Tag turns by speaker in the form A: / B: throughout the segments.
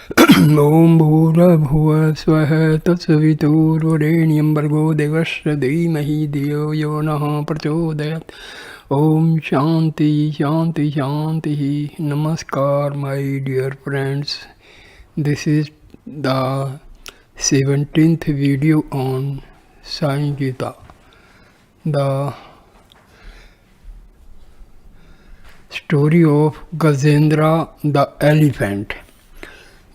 A: ॐ भूर्भुवः स्वः तत्सवितुर्वरेण्यं भर्गो देवस्य धीमहि धियो यो नः प्रचोदयात्. Om Shanti Shanti Shanti. Namaskar, my dear friends. This is the 17th video on Sai Gita. The story of Gajendra the elephant.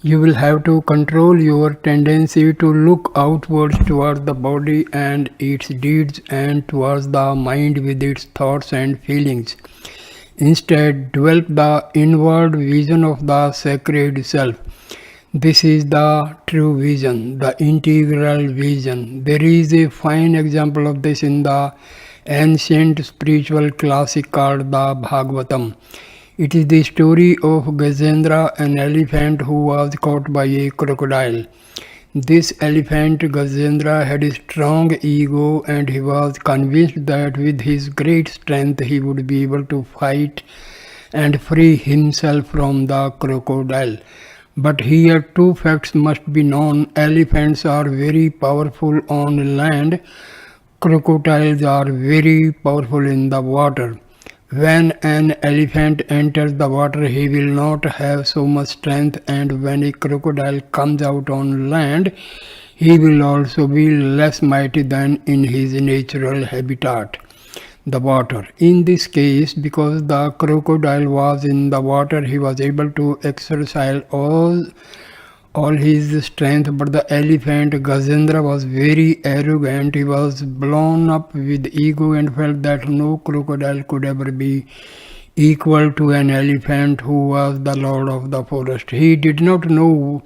A: You will have to control your tendency to look outwards towards the body and its deeds and towards the mind with its thoughts and feelings. Instead, develop the inward vision of the sacred self. This is the true vision, the integral vision. There is a fine example of this in the ancient spiritual classic called the Bhagavatam. It is the story of Gajendra, an elephant who was caught by a crocodile. This elephant, Gajendra, had a strong ego and he was convinced that with his great strength he would be able to fight and free himself from the crocodile. But here two facts must be known. Elephants are very powerful on land. Crocodiles are very powerful in the water. When an elephant enters the water, he will not have so much strength, and when a crocodile comes out on land, he will also be less mighty than in his natural habitat, the water. In this case, because the crocodile was in the water, he was able to exercise all his strength, but the elephant Gajendra was very arrogant. He was blown up with ego and felt that no crocodile could ever be equal to an elephant who was the lord of the forest. He did not know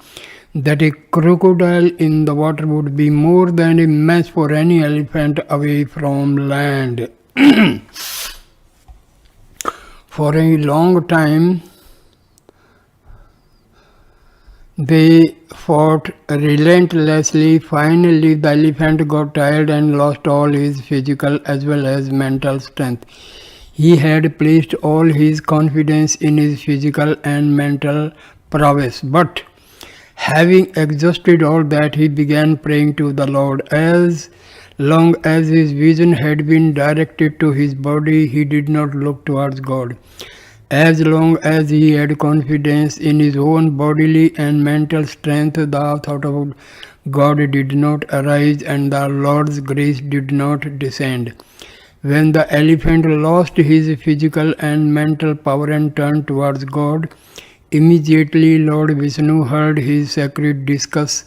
A: that a crocodile in the water would be more than a match for any elephant away from land. For a long time, they fought relentlessly. Finally, the elephant got tired and lost all his physical as well as mental strength. He had placed all his confidence in his physical and mental prowess. But having exhausted all that, he began praying to the Lord. As long as his vision had been directed to his body, he did not look towards God. As long as he had confidence in his own bodily and mental strength, the thought of God did not arise and the Lord's grace did not descend. When the elephant lost his physical and mental power and turned towards God, immediately Lord Vishnu heard his sacred discourse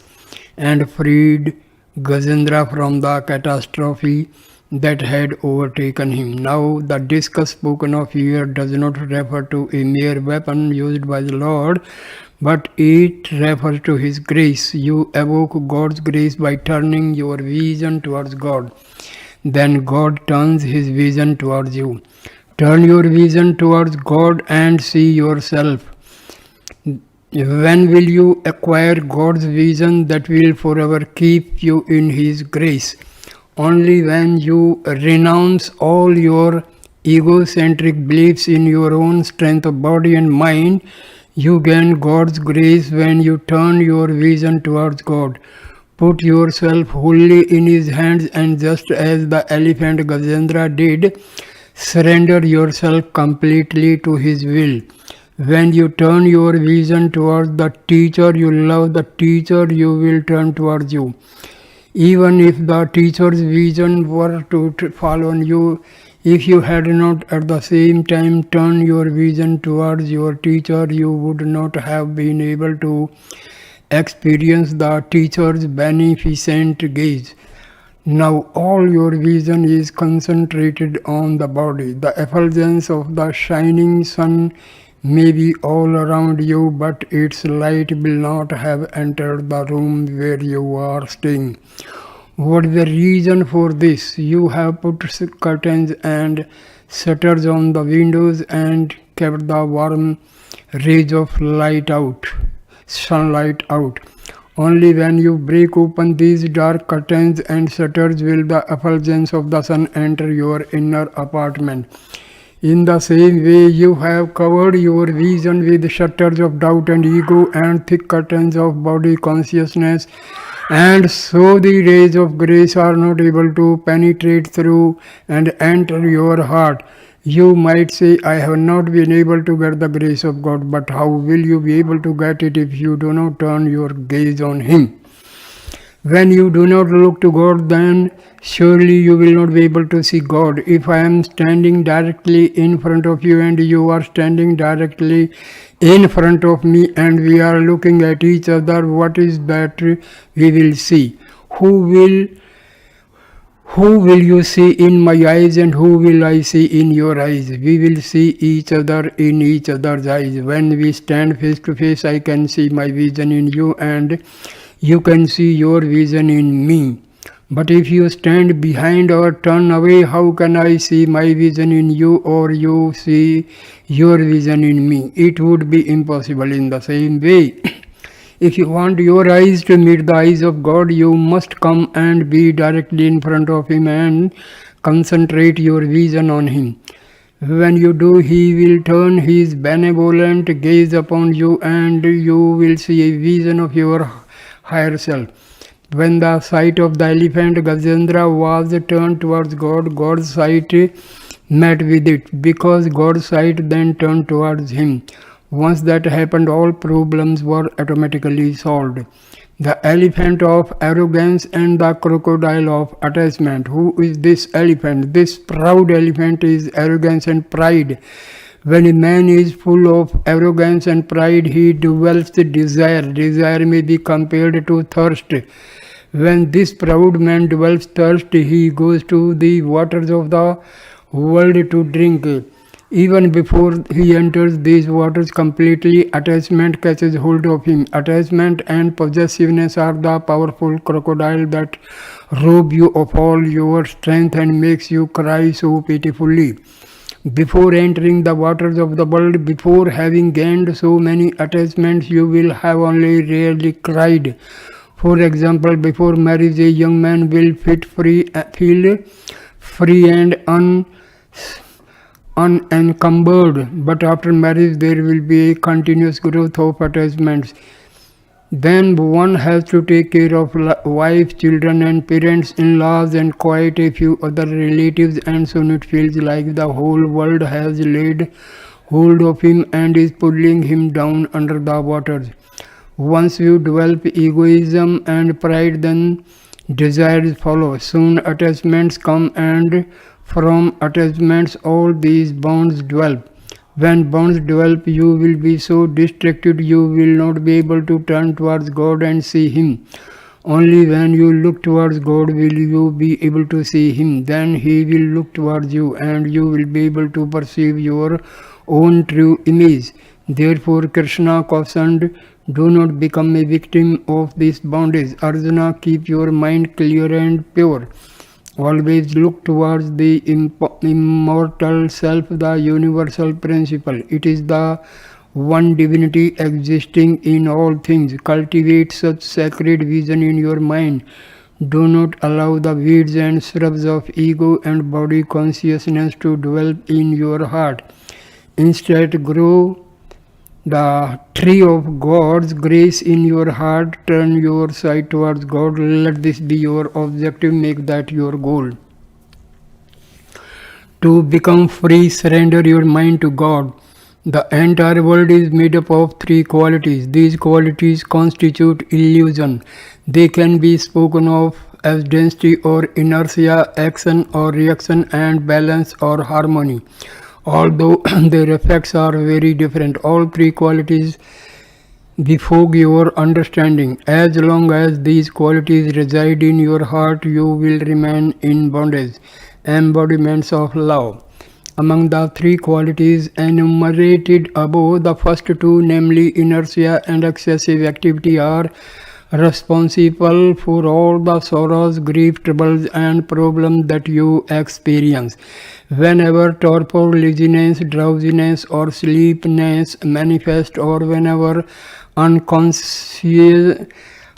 A: and freed Gajendra from the catastrophe that had overtaken him. Now, the discus spoken of here does not refer to a mere weapon used by the Lord, but it refers to His grace. You evoke God's grace by turning your vision towards God. Then God turns His vision towards you. Turn your vision towards God and see yourself. When will you acquire God's vision that will forever keep you in His grace? Only when you renounce all your egocentric beliefs in your own strength of body and mind, you gain God's grace. When you turn your vision towards God, put yourself wholly in His hands, and just as the elephant Gajendra did, surrender yourself completely to His will. When you turn your vision towards the teacher you love, the teacher you will turn towards you. Even if the teacher's vision were to fall on you, if you had not at the same time turned your vision towards your teacher, you would not have been able to experience the teacher's beneficent gaze. Now all your vision is concentrated on the body. The effulgence of the shining sun may be all around you, but its light will not have entered the room where you are staying. What is the reason for this? You have put curtains and shutters on the windows and kept the warm rays of sunlight out. Only when you break open these dark curtains and shutters will the effulgence of the sun enter your inner apartment. In the same way, you have covered your vision with shutters of doubt and ego and thick curtains of body consciousness, and so the rays of grace are not able to penetrate through and enter your heart. You might say, I have not been able to get the grace of God, but how will you be able to get it if you do not turn your gaze on Him? When you do not look to God, then surely you will not be able to see God. If I am standing directly in front of you and you are standing directly in front of me and we are looking at each other, what is that we will see? Who will you see in my eyes and who will I see in your eyes? We will see each other in each other's eyes. When we stand face to face, I can see my vision in you and you can see your vision in me. But if you stand behind or turn away, how can I see my vision in you or you see your vision in me? It would be impossible. In the same way, if you want your eyes to meet the eyes of God, you must come and be directly in front of Him and concentrate your vision on Him. When you do, He will turn His benevolent gaze upon you and you will see a vision of your higher self. When the sight of the elephant Gajendra was turned towards God, God's sight met with it, because God's sight then turned towards him. Once that happened, all problems were automatically solved. The elephant of arrogance and the crocodile of attachment. Who is this elephant? This proud elephant is arrogance and pride. When a man is full of arrogance and pride, he develops desire. Desire may be compared to thirst. When this proud man develops thirst, he goes to the waters of the world to drink. Even before he enters these waters completely, attachment catches hold of him. Attachment and possessiveness are the powerful crocodile that rob you of all your strength and makes you cry so pitifully. Before entering the waters of the world, before having gained so many attachments, you will have only rarely cried. For example, before marriage, a young man will feel free and unencumbered, but after marriage there will be a continuous growth of attachments. Then one has to take care of wife, children and parents, in-laws and quite a few other relatives, and soon it feels like the whole world has laid hold of him and is pulling him down under the waters. Once you develop egoism and pride, then desires follow. Soon attachments come, and from attachments all these bonds develop. When bonds develop, you will be so distracted you will not be able to turn towards God and see Him. Only when you look towards God will you be able to see Him. Then He will look towards you and you will be able to perceive your own true image. Therefore Krishna cautioned, do not become a victim of this bondage. Arjuna, keep your mind clear and pure. Always look towards the immortal self, the universal principle. It is the one divinity existing in all things. Cultivate such sacred vision in your mind. Do not allow the weeds and shrubs of ego and body consciousness to develop in your heart. Instead, grow the tree of God's grace in your heart. Turn your sight towards God. Let this be your objective. Make that your goal. To become free, surrender your mind to God. The entire world is made up of three qualities. These qualities constitute illusion. They can be spoken of as density or inertia, action or reaction, and balance or harmony. Although their effects are very different, all three qualities befog your understanding. As long as these qualities reside in your heart, you will remain in bondage, embodiments of love. Among the three qualities enumerated above, the first two, namely inertia and excessive activity, are responsible for all the sorrows, grief, troubles and problems that you experience. Whenever torpor, laziness, drowsiness or sleepiness manifest, or whenever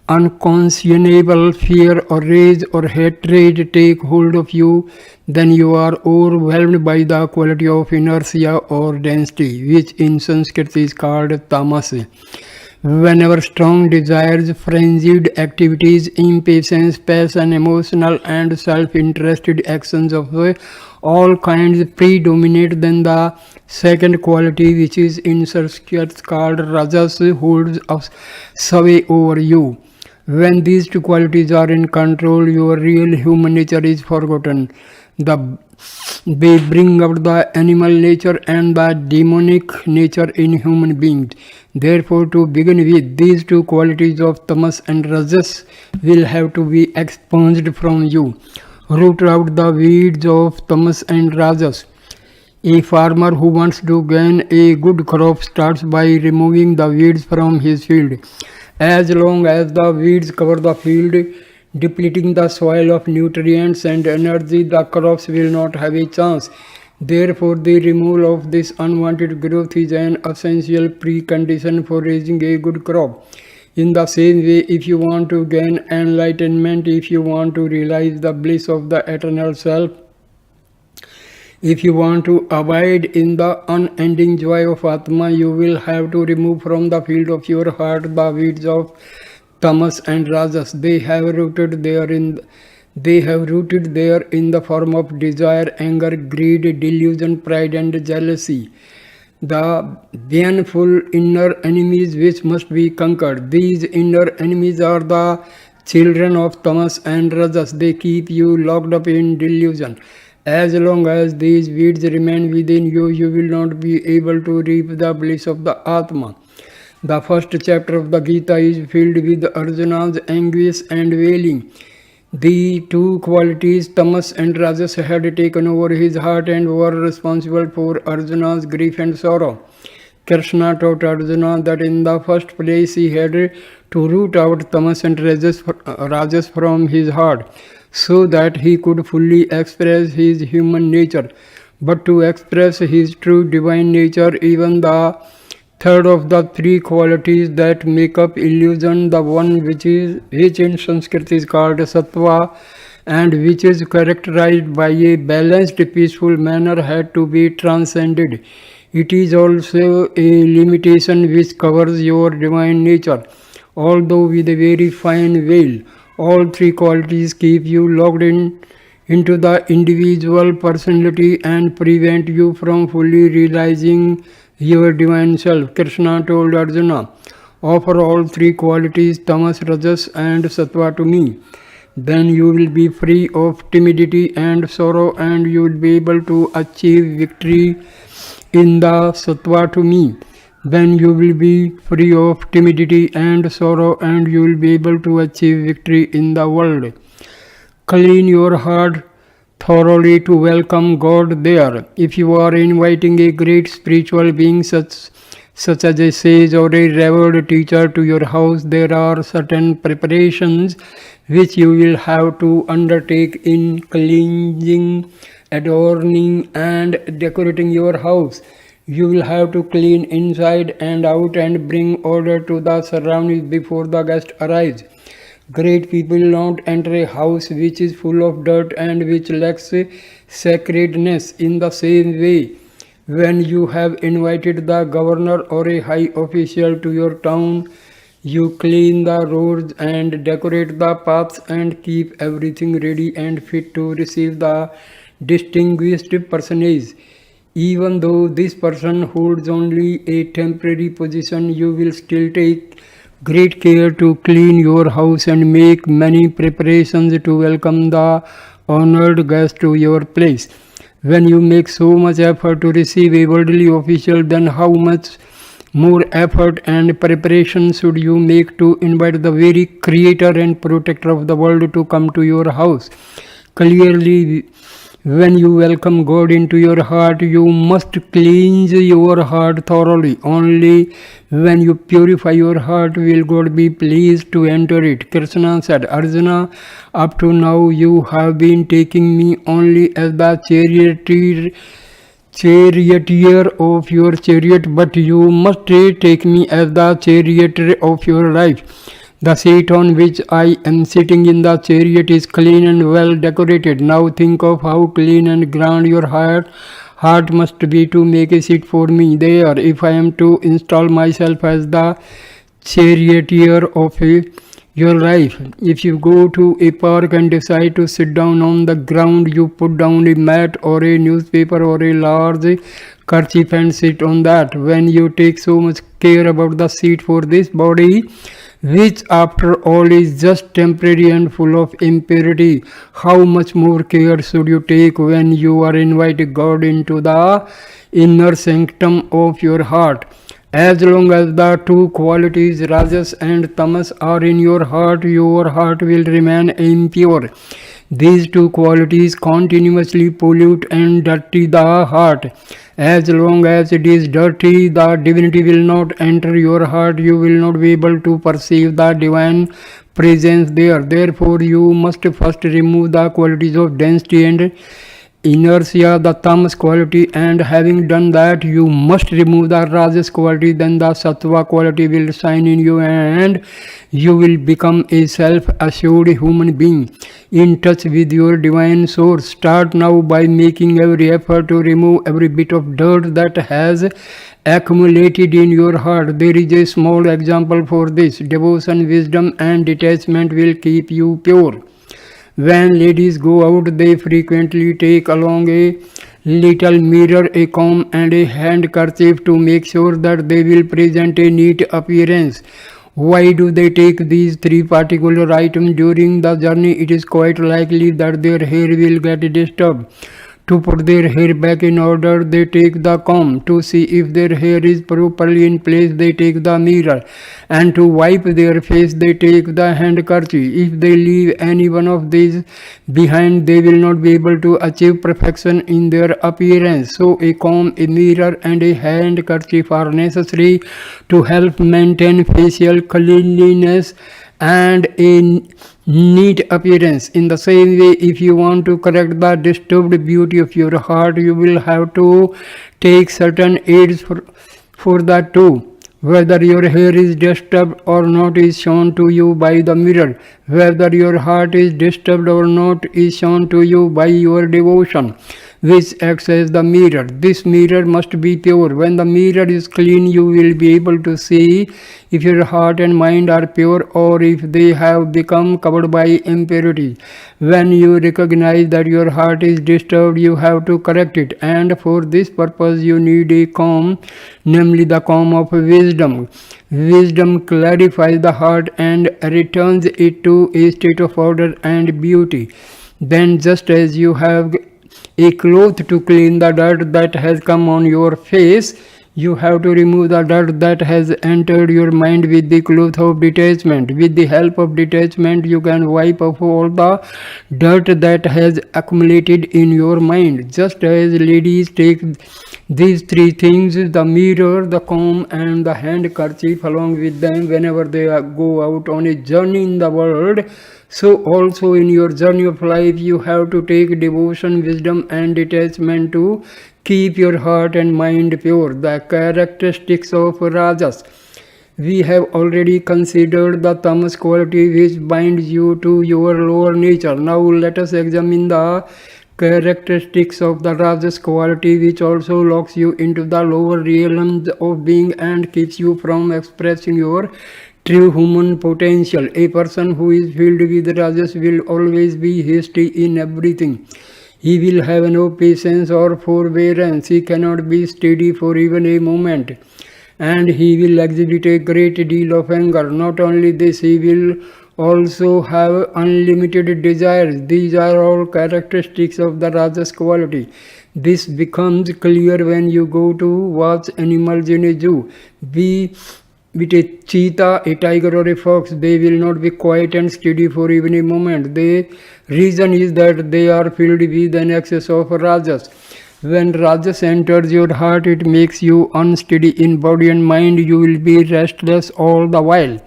A: unconscionable fear or rage or hatred take hold of you, then you are overwhelmed by the quality of inertia or density, which in Sanskrit is called tamas. Whenever strong desires, frenzied activities, impatience, passion, emotional and self-interested actions of all kinds predominate, then the second quality, which is in Sanskrit called rajas, holds sway over you. When these two qualities are in control, your real human nature is forgotten. They bring out the animal nature and the demonic nature in human beings. Therefore, to begin with, these two qualities of tamas and rajas will have to be expunged from you. Root out the weeds of tamas and rajas. A farmer who wants to gain a good crop starts by removing the weeds from his field. As long as the weeds cover the field, depleting the soil of nutrients and energy, the crops will not have a chance. Therefore, the removal of this unwanted growth is an essential precondition for raising a good crop. In the same way, if you want to gain enlightenment, if you want to realize the bliss of the eternal self, if you want to abide in the unending joy of Atma, you will have to remove from the field of your heart the weeds of tamas and rajas. They have rooted there in the form of desire, anger, greed, delusion, pride, and jealousy. The baneful inner enemies which must be conquered. These inner enemies are the children of tamas and rajas. They keep you locked up in delusion. As long as these weeds remain within you, you will not be able to reap the bliss of the Atma. The first chapter of the Gita is filled with Arjuna's anguish and wailing. The two qualities, tamas and rajas, had taken over his heart and were responsible for Arjuna's grief and sorrow. Krishna taught Arjuna that in the first place he had to root out tamas and rajas from his heart, so that he could fully express his human nature. But to express his true divine nature, even the third of the three qualities that make up illusion, the one which in Sanskrit is called sattva, and which is characterized by a balanced, peaceful manner, had to be transcended. It is also a limitation which covers your divine nature, although with a very fine veil. All three qualities keep you locked into the individual personality and prevent you from fully realizing your divine self. Krishna told Arjuna, offer all three qualities, tamas, rajas and sattva to me. Then you will be free of timidity and sorrow, and you will be able to achieve victory in the sattva to me. Then you will be free of timidity and sorrow, and you will be able to achieve victory in the world. Clean your heart thoroughly to welcome God there. If you are inviting a great spiritual being such as a sage or a revered teacher to your house, there are certain preparations which you will have to undertake in cleansing, adorning and decorating your house. You will have to clean inside and out and bring order to the surroundings before the guest arrives. Great people don't enter a house which is full of dirt and which lacks sacredness. In the same way, when you have invited the governor or a high official to your town, you clean the roads and decorate the paths and keep everything ready and fit to receive the distinguished personage. Even though this person holds only a temporary position, you will still take great care to clean your house and make many preparations to welcome the honored guest to your place. When you make so much effort to receive a worldly official, then how much more effort and preparation should you make to invite the very creator and protector of the world to come to your house? Clearly, when you welcome God into your heart, you must cleanse your heart thoroughly. Only when you purify your heart will God be pleased to enter it. Krishna said, Arjuna, up to now you have been taking me only as the charioteer of your chariot, but you must take me as the charioteer of your life. The seat on which I am sitting in the chariot is clean and well decorated. Now think of how clean and grand your heart must be to make a seat for me there. If I am to install myself as the charioteer of your life. If you go to a park and decide to sit down on the ground, you put down a mat or a newspaper or a large kerchief and sit on that. When you take so much care about the seat for this body, which after all is just temporary and full of impurity, how much more care should you take when you are invited God into the inner sanctum of your heart? As long as the two qualities Rajas and Tamas are in your heart will remain impure. These two qualities continuously pollute and dirty the heart. As long as it is dirty, the divinity will not enter your heart. You will not be able to perceive the divine presence there. Therefore, you must first remove the qualities of density and inertia, the tamas quality, and having done that, you must remove the rajas quality. Then the sattva quality will shine in you and you will become a self-assured human being in touch with your divine source. Start now by making every effort to remove every bit of dirt that has accumulated in your heart. There is a small example for this. Devotion, wisdom and detachment will keep you pure. When ladies go out, they frequently take along a little mirror, a comb and a handkerchief to make sure that they will present a neat appearance. Why do they take these three particular items during the journey? It is quite likely that their hair will get disturbed. To put their hair back in order, they take the comb. To see if their hair is properly in place, they take the mirror. And to wipe their face, they take the handkerchief. If they leave any one of these behind, they will not be able to achieve perfection in their appearance. So a comb, a mirror and a handkerchief are necessary to help maintain facial cleanliness and a neat appearance. In the same way, if you want to correct the disturbed beauty of your heart, you will have to take certain aids for that too. Whether your hair is disturbed or not is shown to you by the mirror. Whether your heart is disturbed or not is shown to you by your devotion, which acts as the mirror. This mirror must be pure. When the mirror is clean, you will be able to see if your heart and mind are pure or if they have become covered by impurity. When you recognize that your heart is disturbed, you have to correct it, and for this purpose you need a comb, namely the comb of wisdom. Wisdom clarifies the heart and returns it to a state of order and beauty. Then, just as you have a cloth to clean the dirt that has come on your face, you have to remove the dirt that has entered your mind with the cloth of detachment. With the help of detachment, you can wipe off all the dirt that has accumulated in your mind. Just as ladies take these three things, the mirror, the comb and the handkerchief, along with them whenever they go out on a journey in the world, so also in your journey of life you have to take devotion, wisdom and detachment to keep your heart and mind pure. The characteristics of Rajas. We have already considered the tamas quality which binds you to your lower nature. Now let us examine the characteristics of the Rajas quality which also locks you into the lower realms of being and keeps you from expressing your true human potential. A person who is filled with Rajas will always be hasty in everything. He will have no patience or forbearance. He cannot be steady for even a moment. And he will exhibit a great deal of anger. Not only this, he will also have unlimited desires. These are all characteristics of the Rajas quality. This becomes clear when you go to watch animals in a zoo. With a cheetah, a tiger or a fox, they will not be quiet and steady for even a moment. The reason is that they are filled with an excess of Rajas. When Rajas enters your heart, it makes you unsteady in body and mind. You will be restless all the while.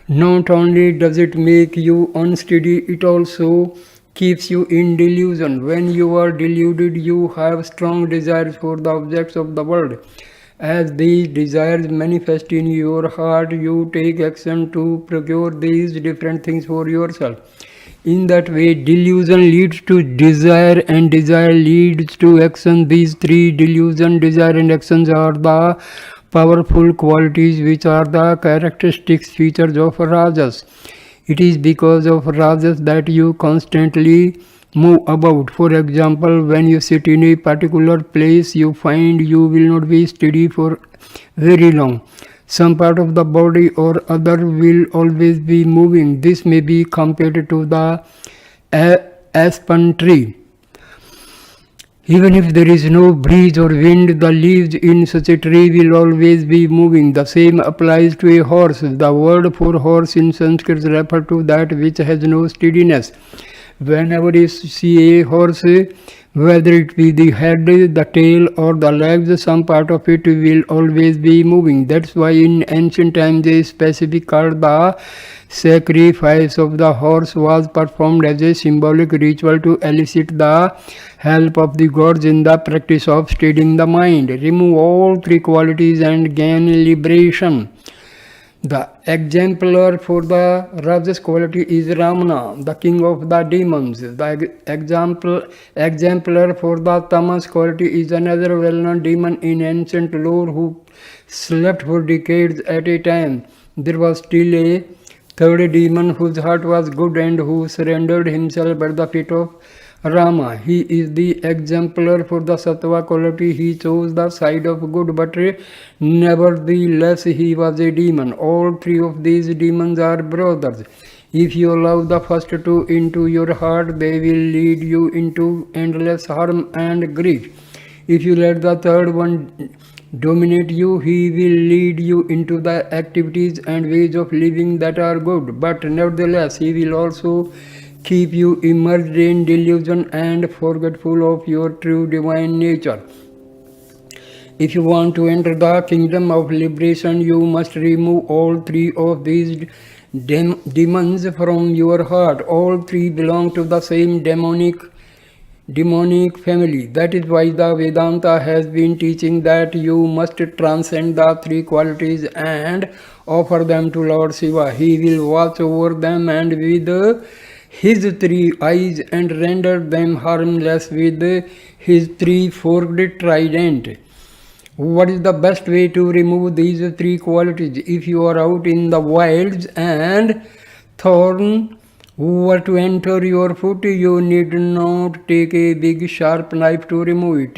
A: Not only does it make you unsteady, it also keeps you in delusion. When you are deluded, you have strong desires for the objects of the world. As these desires manifest in your heart, you take action to procure these different things for yourself. In that way, delusion leads to desire and desire leads to action. These three, delusion, desire and actions, are the powerful qualities which are the characteristics features of Rajas. It is because of Rajas that you constantly move about. For example, when you sit in a particular place, you find you will not be steady for very long. Some part of the body or other will always be moving. This may be compared to the aspen tree. Even if there is no breeze or wind, the leaves in such a tree will always be moving. The same applies to a horse. The word for horse in Sanskrit refers to that which has no steadiness. Whenever you see a horse, whether it be the head, the tail or the legs, some part of it will always be moving. That's why in ancient times a specific called the sacrifice of the horse was performed as a symbolic ritual to elicit the help of the gods in the practice of steadying the mind. Remove all three qualities and gain liberation. The exemplar for the Rajas quality is Ramana, the king of the demons. The exemplar for the Tamas quality is another well-known demon in ancient lore who slept for decades at a time. There was still a third demon whose heart was good and who surrendered himself at the feet of Rama. He is the exemplar for the Sattva quality. He chose the side of good, but nevertheless he was a demon. All three of these demons are brothers. If you allow the first two into your heart, they will lead you into endless harm and grief. If you let the third one dominate you, he will lead you into the activities and ways of living that are good, but nevertheless he will also keep you immersed in delusion and forgetful of your true divine nature. If you want to enter the kingdom of liberation, you must remove all three of these demons from your heart. All three belong to the same demonic family. That is why the Vedanta has been teaching that you must transcend the three qualities and offer them to Lord Shiva. He will watch over them and with his three eyes and render them harmless with his three-forked trident. What is the best way to remove these three qualities? If you are out in the wilds and thorn were to enter your foot, you need not take a big sharp knife to remove it.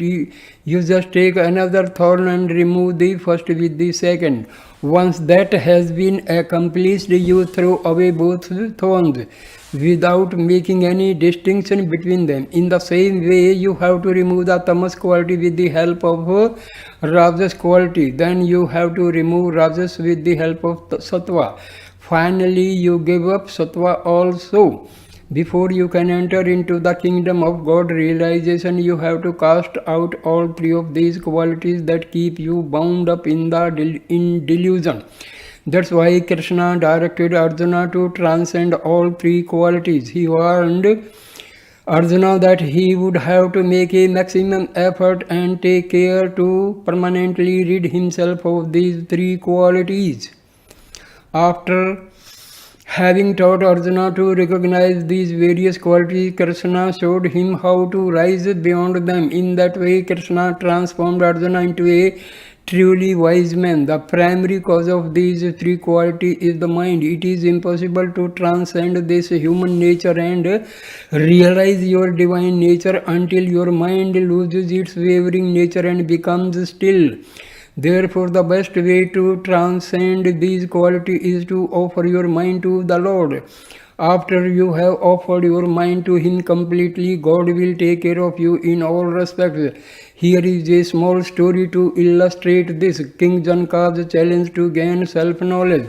A: You just take another thorn and remove the first with the second. Once that has been accomplished, you throw away both thorns without making any distinction between them. In the same way, you have to remove the tamas quality with the help of rajas quality. Then you have to remove rajas with the help of sattva. Finally, you give up sattva also. Before you can enter into the kingdom of God realization, you have to cast out all three of these qualities that keep you bound up in delusion. That's why Krishna directed Arjuna to transcend all three qualities. He warned Arjuna that he would have to make a maximum effort and take care to permanently rid himself of these three qualities. After having taught Arjuna to recognize these various qualities, Krishna showed him how to rise beyond them. In that way, Krishna transformed Arjuna into a truly wise man. The primary cause of these three qualities is the mind. It is impossible to transcend this human nature and realize your divine nature until your mind loses its wavering nature and becomes still. Therefore, the best way to transcend these qualities is to offer your mind to the Lord. After you have offered your mind to Him completely, God will take care of you in all respects. Here is a small story to illustrate this. King Janaka's challenge to gain self-knowledge.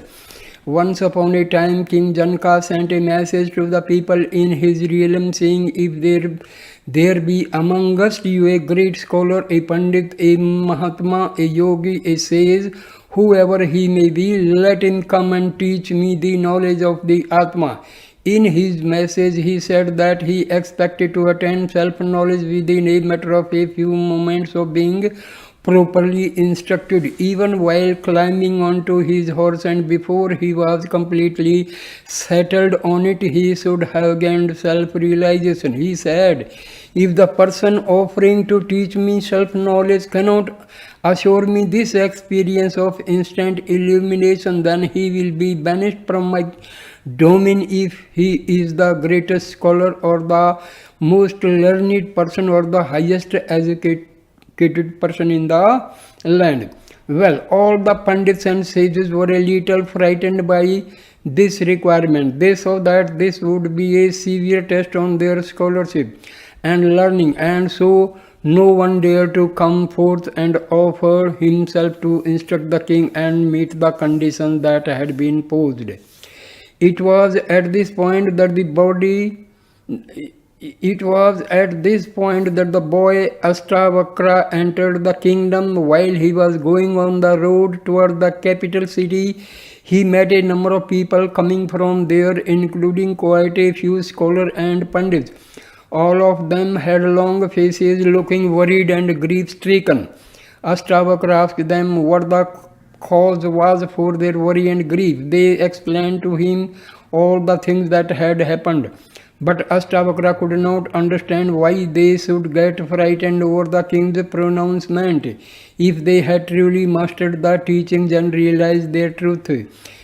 A: Once upon a time, King Janaka sent a message to the people in his realm saying, if there be among us you a great scholar, a pandit, a mahatma, a yogi, a sage, whoever he may be, let him come and teach me the knowledge of the Atma. In his message, he said that he expected to attain self-knowledge within a matter of a few moments of being properly instructed, even while climbing onto his horse, and before he was completely settled on it, he should have gained self-realization. He said, if the person offering to teach me self-knowledge cannot assure me this experience of instant illumination, then he will be banished from my domain if he is the greatest scholar or the most learned person or the highest educated person in the land. Well, all the Pandits and sages were a little frightened by this requirement. They saw that this would be a severe test on their scholarship and learning, and so no one dared to come forth and offer himself to instruct the king and meet the conditions that had been posed. It was at this point that the boy Astavakra entered the kingdom. While he was going on the road toward the capital city, he met a number of people coming from there, including quite a few scholars and pandits. All of them had long faces, looking worried and grief-stricken. Astavakra asked them what the cause was for their worry and grief. They explained to him all the things that had happened. But Astavakra could not understand why they should get frightened over the king's pronouncement if they had truly mastered the teachings and realized their truth.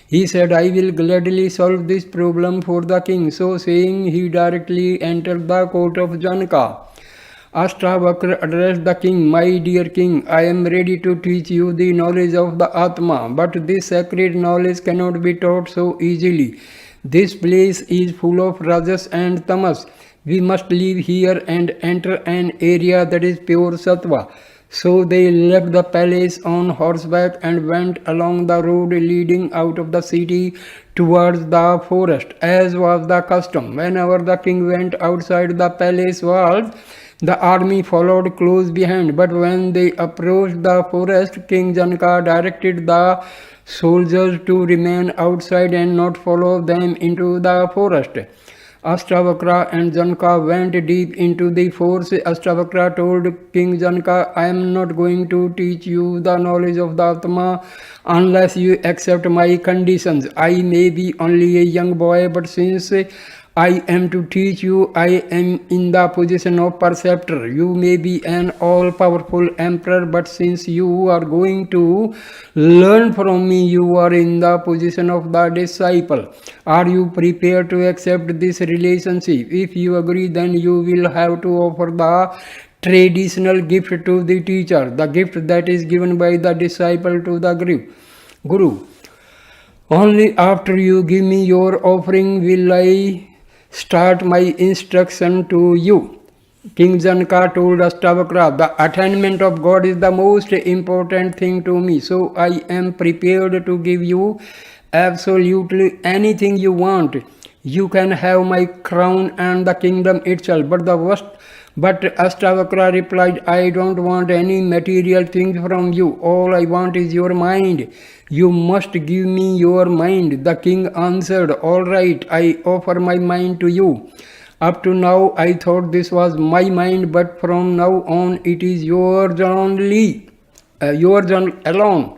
A: He said, I will gladly solve this problem for the king. So saying, he directly entered the court of Janaka. Astavakra addressed the king, my dear king, I am ready to teach you the knowledge of the Atma, but this sacred knowledge cannot be taught so easily. This place is full of rajas and tamas. We must leave here and enter an area that is pure sattva. So they left the palace on horseback and went along the road leading out of the city towards the forest, as was the custom. Whenever the king went outside the palace walls, the army followed close behind. But when they approached the forest, King Janaka directed the soldiers to remain outside and not follow them into the forest. Astavakra and Janaka went deep into the forest. Astavakra told King Janaka, I am not going to teach you the knowledge of the Atma unless you accept my conditions. I may be only a young boy, but since I am to teach you, I am in the position of preceptor. You may be an all-powerful emperor, but since you are going to learn from me, you are in the position of the disciple. Are you prepared to accept this relationship? If you agree, then you will have to offer the traditional gift to the teacher, the gift that is given by the disciple to the Guru. Only after you give me your offering will I start my instruction to you. King Janaka told Astavakra, the attainment of God is the most important thing to me, so I am prepared to give you absolutely anything you want. You can have my crown and the kingdom itself. But Astavakra replied, I don't want any material things from you. All I want is your mind. You must give me your mind. The king answered, all right, I offer my mind to you. Up to now, I thought this was my mind, but from now on, it is yours only, yours alone.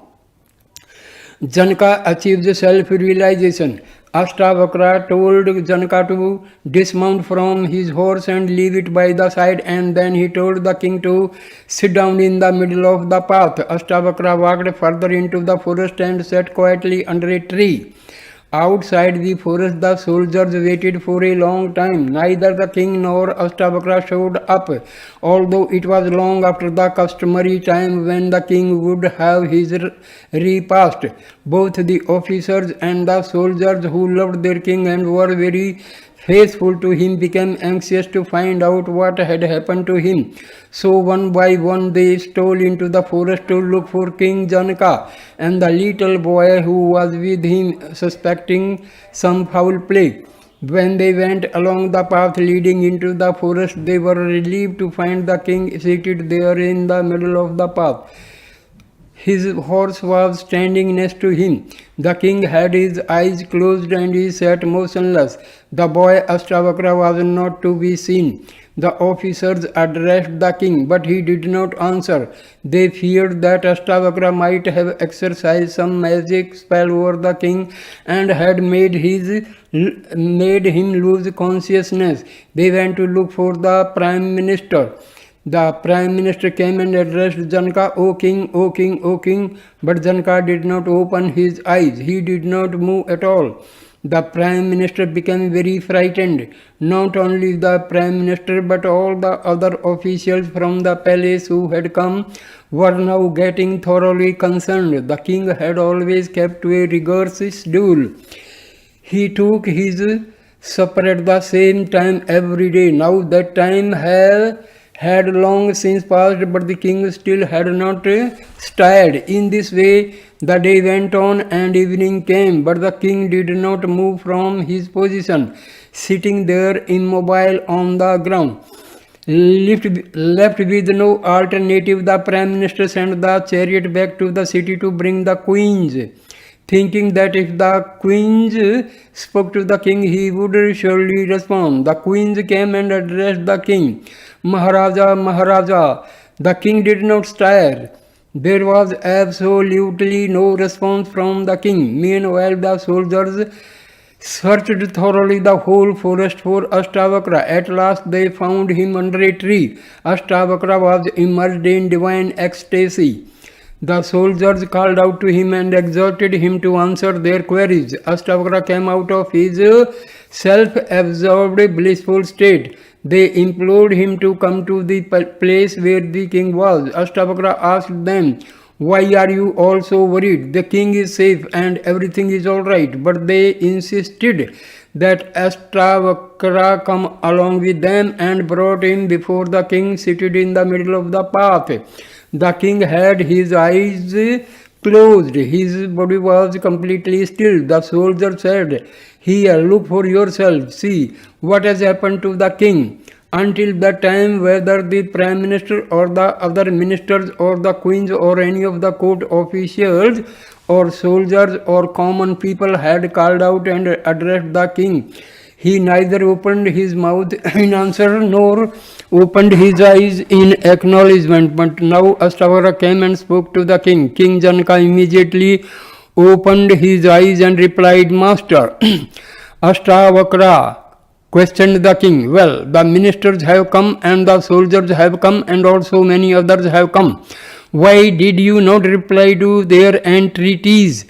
A: Janaka achieves self-realization. Astavakra told Janaka to dismount from his horse and leave it by the side, and then he told the king to sit down in the middle of the path. Astavakra walked further into the forest and sat quietly under a tree. Outside the forest, the soldiers waited for a long time. Neither the king nor Astavakra showed up, although it was long after the customary time when the king would have his repast. Both the officers and the soldiers who loved their king and were very faithful to him became anxious to find out what had happened to him. So one by one they stole into the forest to look for King Janaka and the little boy who was with him, suspecting some foul play. When they went along the path leading into the forest, they were relieved to find the king seated there in the middle of the path. His horse was standing next to him. The king had his eyes closed and he sat motionless. The boy Ashtavakra was not to be seen. The officers addressed the king, but he did not answer. They feared that Ashtavakra might have exercised some magic spell over the king and had made him lose consciousness. They went to look for the prime minister. The prime minister came and addressed Janaka, O king, O king, O king. But Janaka did not open his eyes. He did not move at all. The prime minister became very frightened. Not only the prime minister but all the other officials from the palace who had come were now getting thoroughly concerned. The king had always kept to a rigorous schedule. He took his supper at the same time every day. Now that time had long since passed, but the king still had not stirred. In this way, the day went on and evening came, but the king did not move from his position, sitting there immobile on the ground. Left with no alternative, the prime minister sent the chariot back to the city to bring the queens, thinking that if the queens spoke to the king, he would surely respond. The queens came and addressed the king. Maharaja, Maharaja. The king did not stir. There was absolutely no response from the king. Meanwhile, the soldiers searched thoroughly the whole forest for Ashtavakra. At last they found him under a tree. Ashtavakra was immersed in divine ecstasy. The soldiers called out to him and exhorted him to answer their queries. Ashtavakra came out of his self-absorbed blissful state. They implored him to come to the place where the king was. Ashtavakra asked them, why are you all so worried? The king is safe and everything is all right. But they insisted that Ashtavakra come along with them and brought him before the king seated in the middle of the path. The king had his eyes closed. His body was completely still. The soldier said, here, look for yourself. See what has happened to the king. Until that time, whether the prime minister or the other ministers or the queens or any of the court officials or soldiers or common people had called out and addressed the king, he neither opened his mouth in answer nor opened his eyes in acknowledgement. But now Ashtavakra came and spoke to the king. King Janaka immediately opened his eyes and replied, Master. Ashtavakra questioned the king. Well, the ministers have come and the soldiers have come and also many others have come. Why did you not reply to their entreaties?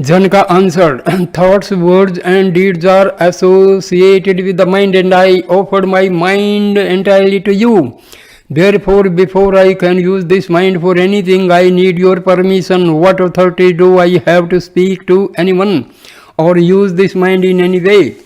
A: Janaka answered, thoughts, words and deeds are associated with the mind and I offered my mind entirely to you. Therefore, before I can use this mind for anything, I need your permission. What authority do I have to speak to anyone or use this mind in any way?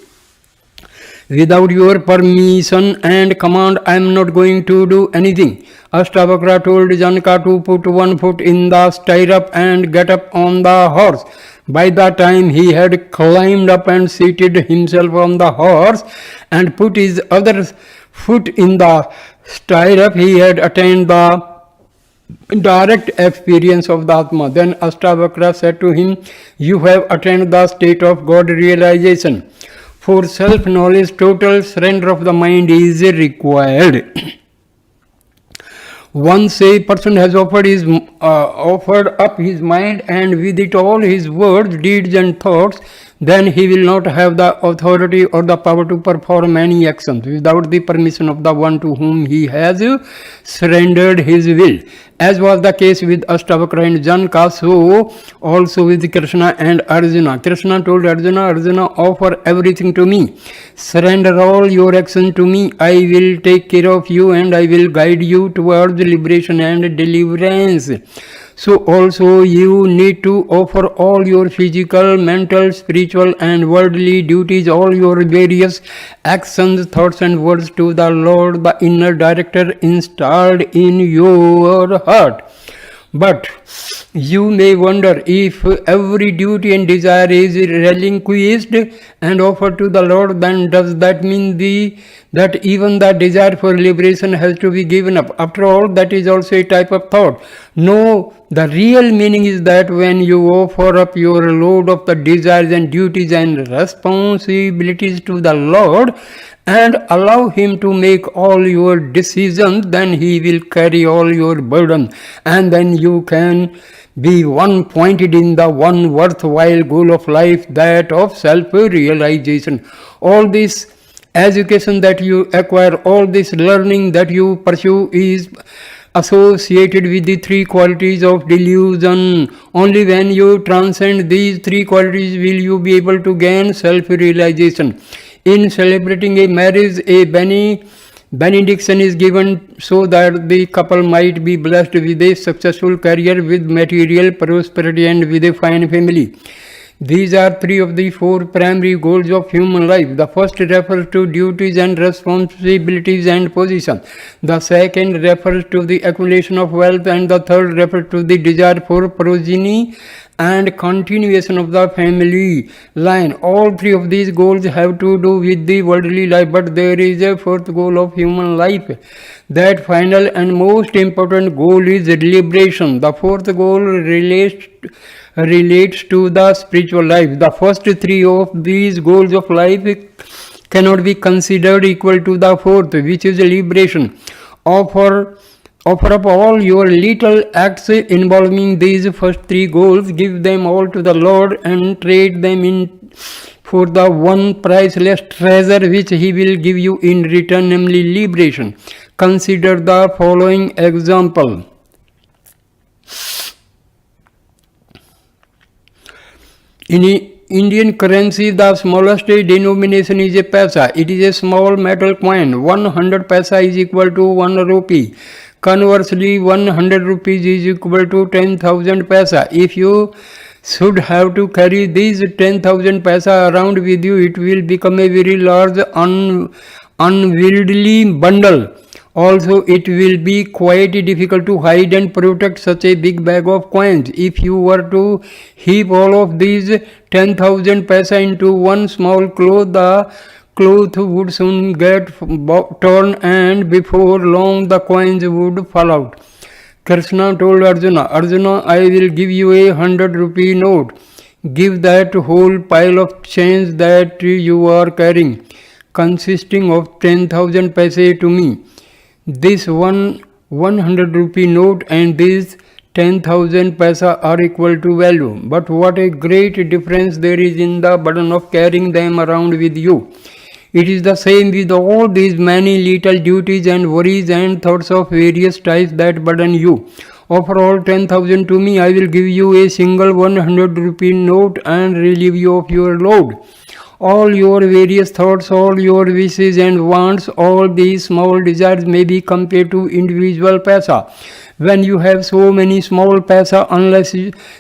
A: Without your permission and command, I am not going to do anything. Ashtavakra told Janaka to put one foot in the stirrup and get up on the horse. By the time he had climbed up and seated himself on the horse and put his other foot in the stirrup, he had attained the direct experience of the Atma. Then Ashtavakra said to him, you have attained the state of God realization. For self-knowledge, total surrender of the mind is required. Once a person has offered up his mind and with it all his words, deeds and thoughts, then he will not have the authority or the power to perform any actions without the permission of the one to whom he has surrendered his will. As was the case with Ashtavakra and Janaka, so also with Krishna and Arjuna. Krishna told Arjuna, Arjuna, offer everything to me. Surrender all your actions to me. I will take care of you and I will guide you towards liberation and deliverance. So also you need to offer all your physical, mental, spiritual and worldly duties, all your various actions, thoughts and words to the Lord, the inner director installed in your heart. But you may wonder, if every duty and desire is relinquished and offered to the Lord, then does that mean that even the desire for liberation has to be given up. After all, that is also a type of thought. No, the real meaning is that when you offer up your load of the desires and duties and responsibilities to the Lord and allow Him to make all your decisions, then He will carry all your burden, and then you can be one pointed in the one worthwhile goal of life, that of self-realization. All this education that you acquire, all this learning that you pursue is associated with the three qualities of delusion. Only when you transcend these three qualities will you be able to gain self-realization. In celebrating a marriage, a benediction is given so that the couple might be blessed with a successful career, with material prosperity, and with a fine family. These are three of the four primary goals of human life. The first refers to duties and responsibilities and position. The second refers to the accumulation of wealth, and the third refers to the desire for progeny and continuation of the family line. All three of these goals have to do with the worldly life, but there is a fourth goal of human life. That final and most important goal is liberation. The fourth goal relates to the spiritual life. The first three of these goals of life cannot be considered equal to the fourth, which is liberation. Offer up all your little acts involving these first three goals, give them all to the Lord, and trade them in for the one priceless treasure which He will give you in return, namely liberation. Consider the following example. In Indian currency, the smallest denomination is a paisa. It is a small metal coin. 100 paisa is equal to 1 rupee. Conversely, 100 rupees is equal to 10,000 paisa. If you should have to carry these 10,000 paisa around with you, it will become a very large unwieldy bundle. Also, it will be quite difficult to hide and protect such a big bag of coins. If you were to heap all of these 10,000 paisa into one small cloth, the cloth would soon get torn, and before long the coins would fall out. Krishna told Arjuna, I will give you a 100 rupee note. Give that whole pile of change that you are carrying, consisting of 10,000 paise, to me. This 100 rupee note and these 10,000 paisa are equal to value. But what a great difference there is in the burden of carrying them around with you. It is the same with all these many little duties and worries and thoughts of various types that burden you. Offer all 10,000 to me, I will give you a single 100 rupee note and relieve you of your load. All your various thoughts, all your wishes and wants, all these small desires may be compared to individual paisa. When you have so many small paisa, unless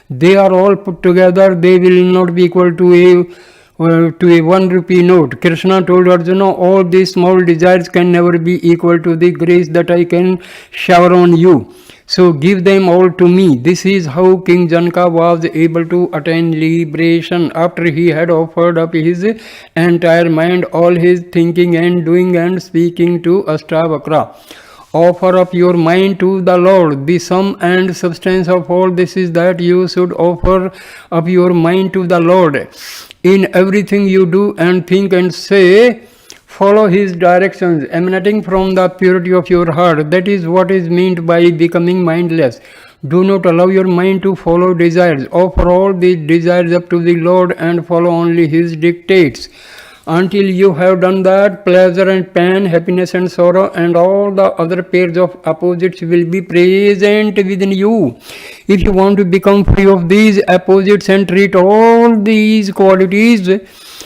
A: they are all put together, they will not be equal to a 1 rupee note. Krishna told Arjuna, all these small desires can never be equal to the grace that I can shower on you. So give them all to me. This is how King Janaka was able to attain liberation after he had offered up his entire mind, all his thinking and doing and speaking to Ashtavakra. Offer up your mind to the Lord. The sum and substance of all this is that you should offer up your mind to the Lord. In everything you do and think and say, follow His directions emanating from the purity of your heart. That is what is meant by becoming mindless. Do not allow your mind to follow desires. Offer all these desires up to the Lord and follow only His dictates. Until you have done that, pleasure and pain, happiness and sorrow, and all the other pairs of opposites will be present within you. If you want to become free of these opposites and treat all these qualities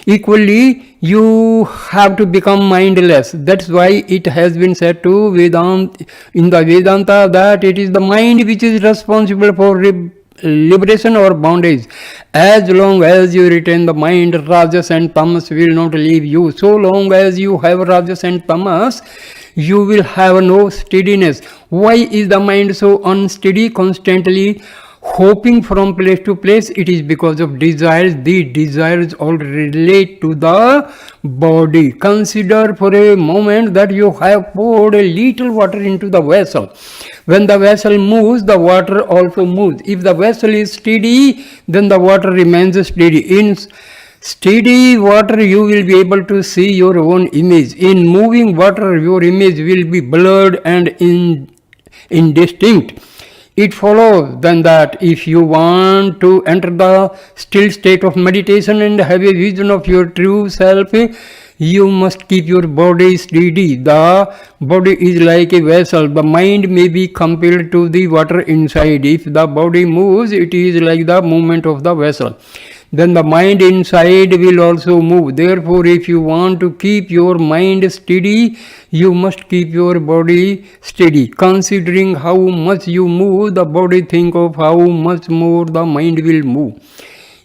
A: equally, you have to become mindless. That's why it has been said to in the Vedanta that it is the mind which is responsible for liberation or bondage. As long as you retain the mind, rajas and tamas will not leave you. So long as you have rajas and tamas, you will have no steadiness. Why is the mind so unsteady, constantly hopping from place to place, it is because of desires. The desires all relate to the body. Consider for a moment that you have poured a little water into the vessel. When the vessel moves, the water also moves. If the vessel is steady, then the water remains steady. In steady water, you will be able to see your own image. In moving water, your image will be blurred and indistinct. It follows then that if you want to enter the still state of meditation and have a vision of your true self, you must keep your body steady. The body is like a vessel. The mind may be compared to the water inside. If the body moves, it is like the movement of the vessel. Then the mind inside will also move. Therefore, if you want to keep your mind steady, you must keep your body steady. Considering how much you move the body, think of how much more the mind will move.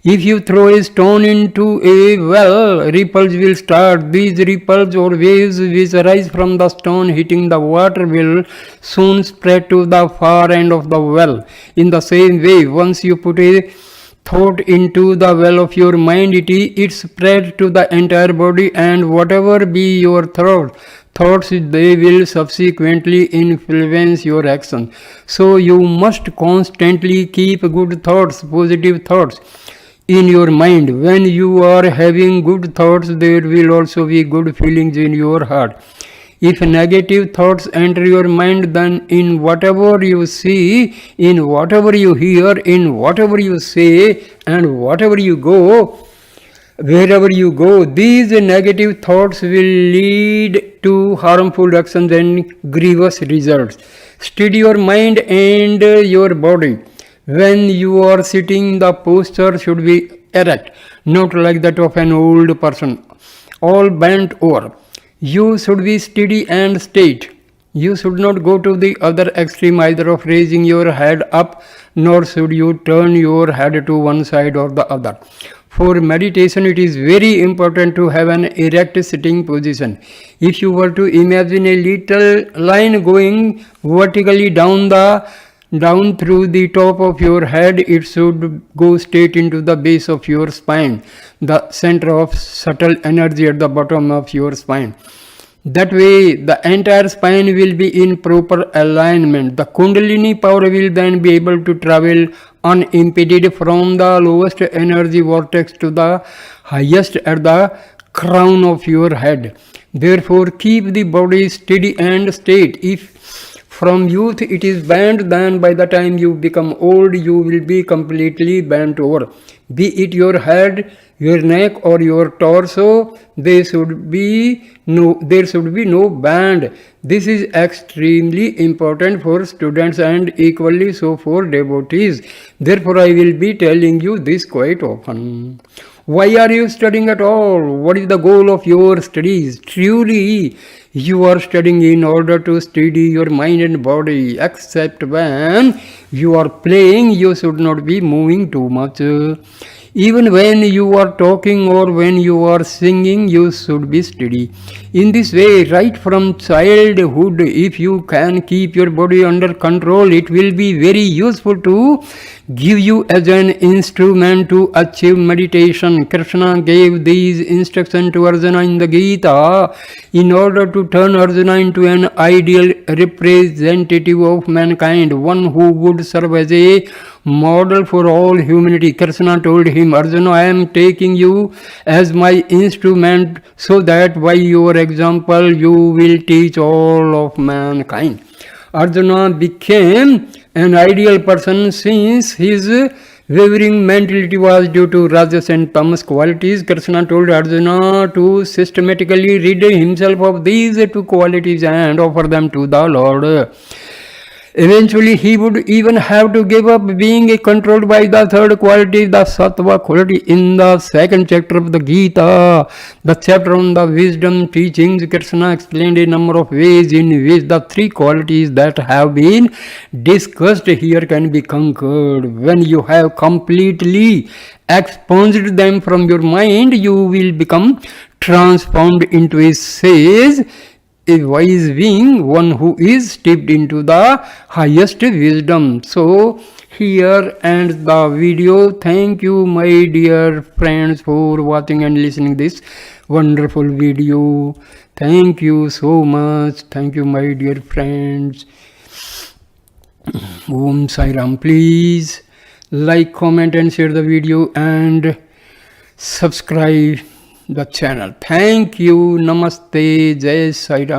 A: If you throw a stone into a well, ripples will start. These ripples or waves which arise from the stone hitting the water will soon spread to the far end of the well. In the same way, once you put a thought into the well of your mind, it spreads to the entire body, and whatever be your thoughts, they will subsequently influence your action. So you must constantly keep good thoughts, positive thoughts in your mind. When you are having good thoughts, there will also be good feelings in your heart. If negative thoughts enter your mind, then in whatever you see, in whatever you hear, in whatever you say, and whatever you go, wherever you go, these negative thoughts will lead to harmful actions and grievous results. Steady your mind and your body. When you are sitting, the posture should be erect, not like that of an old person, all bent over. You should be steady and straight. You should not go to the other extreme either of raising your head up, nor should you turn your head to one side or the other. For meditation, it is very important to have an erect sitting position. If you were to imagine a little line going vertically down through the top of your head, it should go straight into the base of your spine, the center of subtle energy at the bottom of your spine. That way, the entire spine will be in proper alignment. The Kundalini power will then be able to travel unimpeded from the lowest energy vortex to the highest at the crown of your head. Therefore, keep the body steady and straight. If from youth it is bent, then by the time you become old, you will be completely bent over. Be it your head, your neck, or your torso, there should be no bend. This is extremely important for students and equally so for devotees. Therefore, I will be telling you this quite often. Why are you studying at all? What is the goal of your studies? Truly, you are studying in order to steady your mind and body. Except when you are playing, you should not be moving too much. Even when you are talking or when you are singing, you should be steady. In this way, right from childhood, if you can keep your body under control, it will be very useful to give you as an instrument to achieve meditation. Krishna gave these instructions to Arjuna in the Gita in order to turn Arjuna into an ideal representative of mankind, one who would serve as a model for all humanity. Krishna told him, Arjuna, I am taking you as my instrument so that by your example you will teach all of mankind. Arjuna became an ideal person since his wavering mentality was due to Rajas and Tamas qualities. Krishna told Arjuna to systematically rid himself of these two qualities and offer them to the Lord. Eventually, he would even have to give up being controlled by the third quality, the Sattva quality. In the second chapter of the Gita, the chapter on the wisdom teachings, Krishna explained a number of ways in which the three qualities that have been discussed here can be conquered. When you have completely expunged them from your mind, you will become transformed into a sage, a wise being, one who is steeped into the highest wisdom. So, here ends the video. Thank you, my dear friends, for watching and listening this wonderful video. Thank you so much. Thank you, my dear friends. Om Sai Ram. Please like, comment and share the video and subscribe the channel. Thank you. Namaste. Jai Sai Ram.